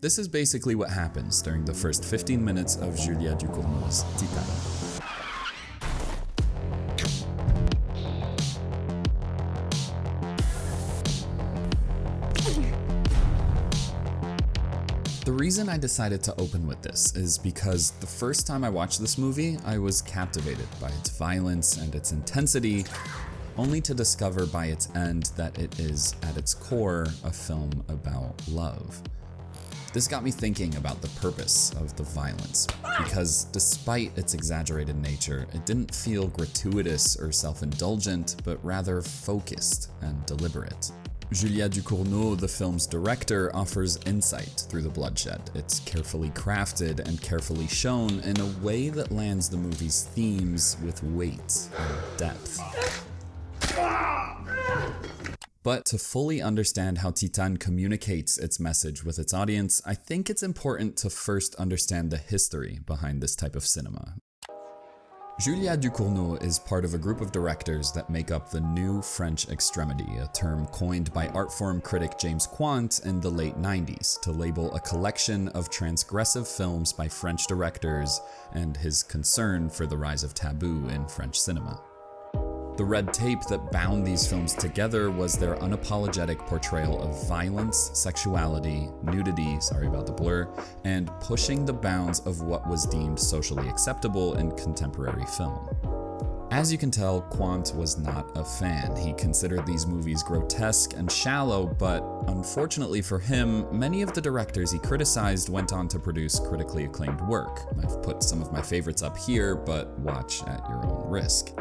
This is basically what happens during the first 15 minutes of Julia Ducournau's Titane. The reason I decided to open with this is because the first time I watched this movie, I was captivated by its violence and its intensity, only to discover by its end that it is, at its core, a film about love. This got me thinking about the purpose of the violence, because despite its exaggerated nature, it didn't feel gratuitous or self-indulgent, but rather focused and deliberate. Julia Ducournau, the film's director, offers insight through the bloodshed. It's carefully crafted and carefully shown in a way that lands the movie's themes with weight and depth. But to fully understand how Titane communicates its message with its audience, I think it's important to first understand the history behind this type of cinema. Julia Ducournau is part of a group of directors that make up the new French Extremity, a term coined by art form critic James Quant in the late 90s to label a collection of transgressive films by French directors and his concern for the rise of taboo in French cinema. The red tape that bound these films together was their unapologetic portrayal of violence, sexuality, nudity, sorry about the blur, and pushing the bounds of what was deemed socially acceptable in contemporary film. As you can tell, Quant was not a fan. He considered these movies grotesque and shallow, but unfortunately for him, many of the directors he criticized went on to produce critically acclaimed work. I've put some of my favorites up here, but watch at your own risk.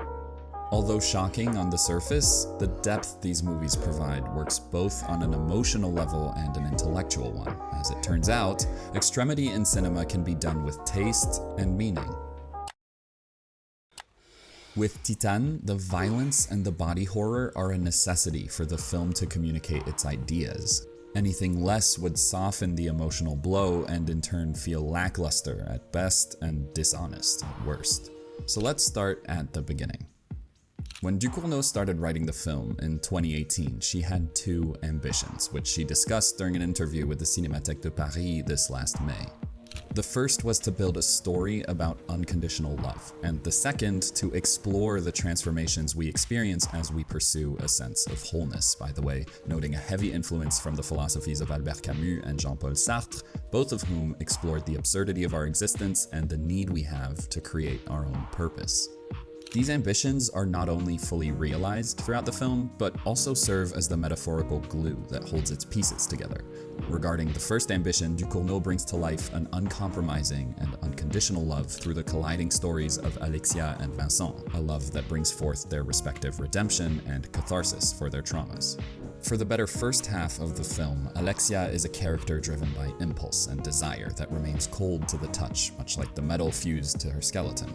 Although shocking on the surface, the depth these movies provide works both on an emotional level and an intellectual one. As it turns out, extremity in cinema can be done with taste and meaning. With Titane, the violence and the body horror are a necessity for the film to communicate its ideas. Anything less would soften the emotional blow and in turn feel lackluster at best and dishonest at worst. So let's start at the beginning. When Ducournau started writing the film in 2018, she had two ambitions, which she discussed during an interview with the Cinémathèque de Paris this last May. The first was to build a story about unconditional love, and the second to explore the transformations we experience as we pursue a sense of wholeness, by the way, noting a heavy influence from the philosophies of Albert Camus and Jean-Paul Sartre, both of whom explored the absurdity of our existence and the need we have to create our own purpose. These ambitions are not only fully realized throughout the film, but also serve as the metaphorical glue that holds its pieces together. Regarding the first ambition, Ducournau brings to life an uncompromising and unconditional love through the colliding stories of Alexia and Vincent, a love that brings forth their respective redemption and catharsis for their traumas. For the better first half of the film, Alexia is a character driven by impulse and desire that remains cold to the touch, much like the metal fused to her skeleton.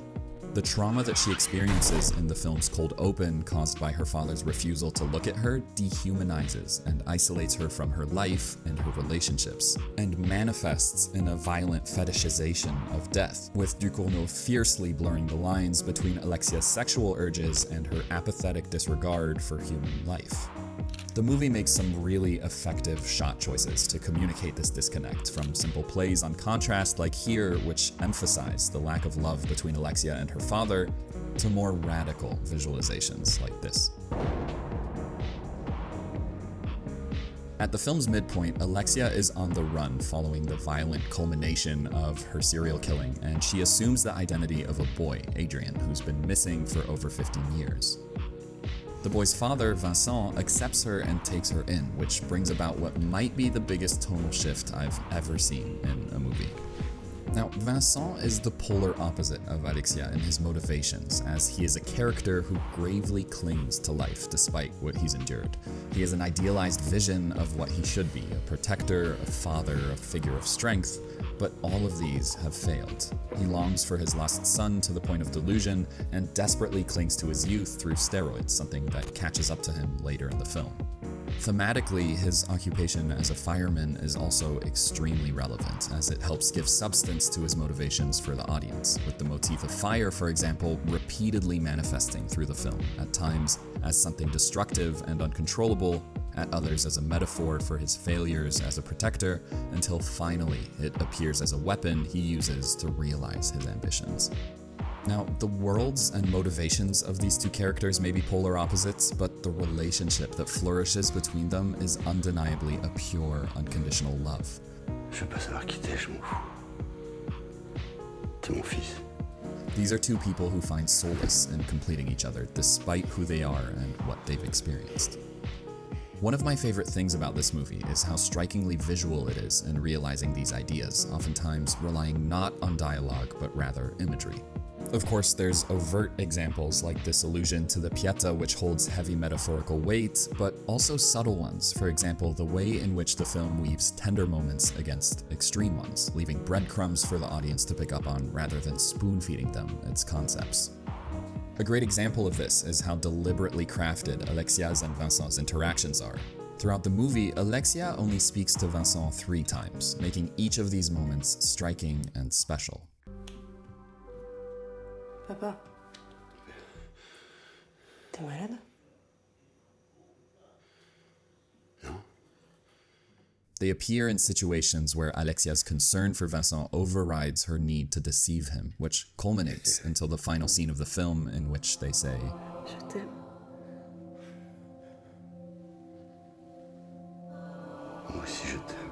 The trauma that she experiences in the film's cold open, caused by her father's refusal to look at her, dehumanizes and isolates her from her life and her relationships, and manifests in a violent fetishization of death, with Ducournau fiercely blurring the lines between Alexia's sexual urges and her apathetic disregard for human life. The movie makes some really effective shot choices to communicate this disconnect, from simple plays on contrast like here, which emphasize the lack of love between Alexia and her father, to more radical visualizations like this. At the film's midpoint, Alexia is on the run following the violent culmination of her serial killing, and she assumes the identity of a boy, Adrian, who's been missing for over 15 years. The boy's father, Vincent, accepts her and takes her in, which brings about what might be the biggest tonal shift I've ever seen in a movie. Now, Vincent is the polar opposite of Alexia in his motivations, as he is a character who gravely clings to life despite what he's endured. He has an idealized vision of what he should be, a protector, a father, a figure of strength, but all of these have failed. He longs for his lost son to the point of delusion and desperately clings to his youth through steroids, something that catches up to him later in the film. Thematically, his occupation as a fireman is also extremely relevant, as it helps give substance to his motivations for the audience, with the motif of fire, for example, repeatedly manifesting through the film, at times as something destructive and uncontrollable, at others as a metaphor for his failures as a protector, until finally it appears as a weapon he uses to realize his ambitions. Now, the worlds and motivations of these two characters may be polar opposites, but the relationship that flourishes between them is undeniably a pure, unconditional love. Je veux pas savoir qui t'es, je m'en fous. T'es mon fils. These are two people who find solace in completing each other, despite who they are and what they've experienced. One of my favorite things about this movie is how strikingly visual it is in realizing these ideas, oftentimes relying not on dialogue, but rather imagery. Of course, there's overt examples like this allusion to the Pietà, which holds heavy metaphorical weight, but also subtle ones. For example, the way in which the film weaves tender moments against extreme ones, leaving breadcrumbs for the audience to pick up on rather than spoon-feeding them its concepts. A great example of this is how deliberately crafted Alexia's and Vincent's interactions are. Throughout the movie, Alexia only speaks to Vincent 3 times, making each of these moments striking and special. Papa, t'es malade? Non. They appear in situations where Alexia's concern for Vincent overrides her need to deceive him, which culminates until the final scene of the film in which they say, Je t'aime. Moi aussi, je t'aime.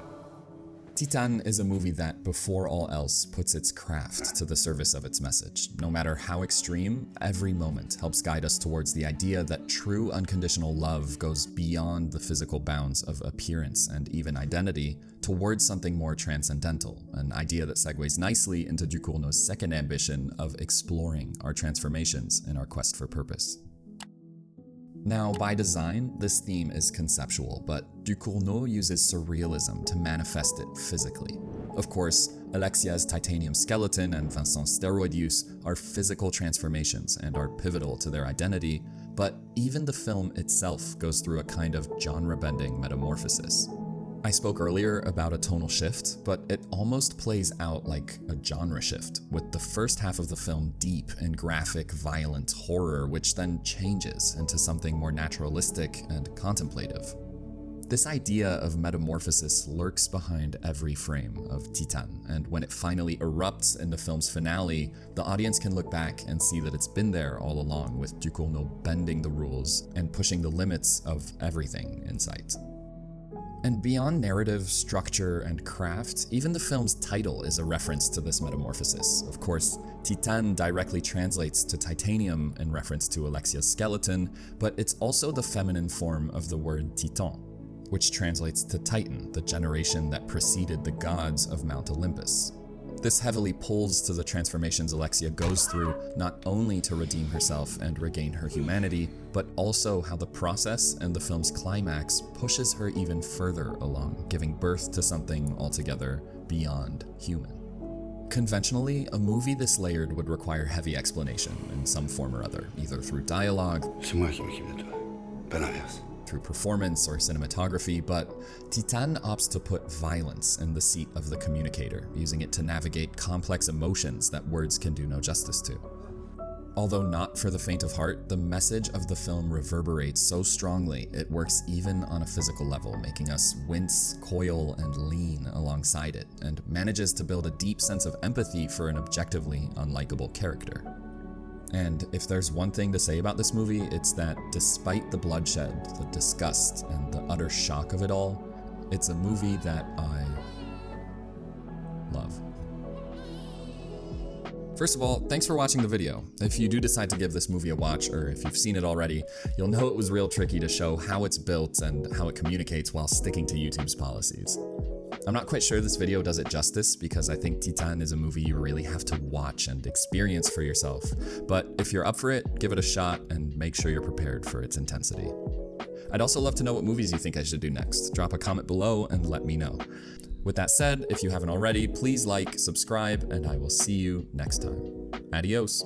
Titane is a movie that, before all else, puts its craft to the service of its message. No matter how extreme, every moment helps guide us towards the idea that true unconditional love goes beyond the physical bounds of appearance and even identity towards something more transcendental, an idea that segues nicely into Ducournau's second ambition of exploring our transformations in our quest for purpose. Now, by design, this theme is conceptual, but Ducournau uses surrealism to manifest it physically. Of course, Alexia's titanium skeleton and Vincent's steroid use are physical transformations and are pivotal to their identity, but even the film itself goes through a kind of genre-bending metamorphosis. I spoke earlier about a tonal shift, but it almost plays out like a genre shift, with the first half of the film deep and graphic, violent horror, which then changes into something more naturalistic and contemplative. This idea of metamorphosis lurks behind every frame of Titane, and when it finally erupts in the film's finale, the audience can look back and see that it's been there all along, with Ducournau bending the rules and pushing the limits of everything in sight. And beyond narrative, structure, and craft, even the film's title is a reference to this metamorphosis. Of course, Titane directly translates to titanium in reference to Alexia's skeleton, but it's also the feminine form of the word Titan, which translates to Titan, the generation that preceded the gods of Mount Olympus. This heavily pulls to the transformations Alexia goes through, not only to redeem herself and regain her humanity, but also how the process and the film's climax pushes her even further along, giving birth to something altogether beyond human. Conventionally, a movie this layered would require heavy explanation in some form or other, either through dialogue, C'est moi qui m'occupe de toi, pas l'inverse. through performance or cinematography, but Titane opts to put violence in the seat of the communicator, using it to navigate complex emotions that words can do no justice to. Although not for the faint of heart, the message of the film reverberates so strongly it works even on a physical level, making us wince, coil, and lean alongside it, and manages to build a deep sense of empathy for an objectively unlikable character. And if there's one thing to say about this movie, it's that despite the bloodshed, the disgust, and the utter shock of it all, it's a movie that I love. First of all, thanks for watching the video. If you do decide to give this movie a watch, or if you've seen it already, you'll know it was real tricky to show how it's built and how it communicates while sticking to YouTube's policies. I'm not quite sure this video does it justice, because I think Titane is a movie you really have to watch and experience for yourself, but if you're up for it, give it a shot and make sure you're prepared for its intensity. I'd also love to know what movies you think I should do next. Drop a comment below and let me know. With that said, if you haven't already, please like, subscribe, and I will see you next time. Adios.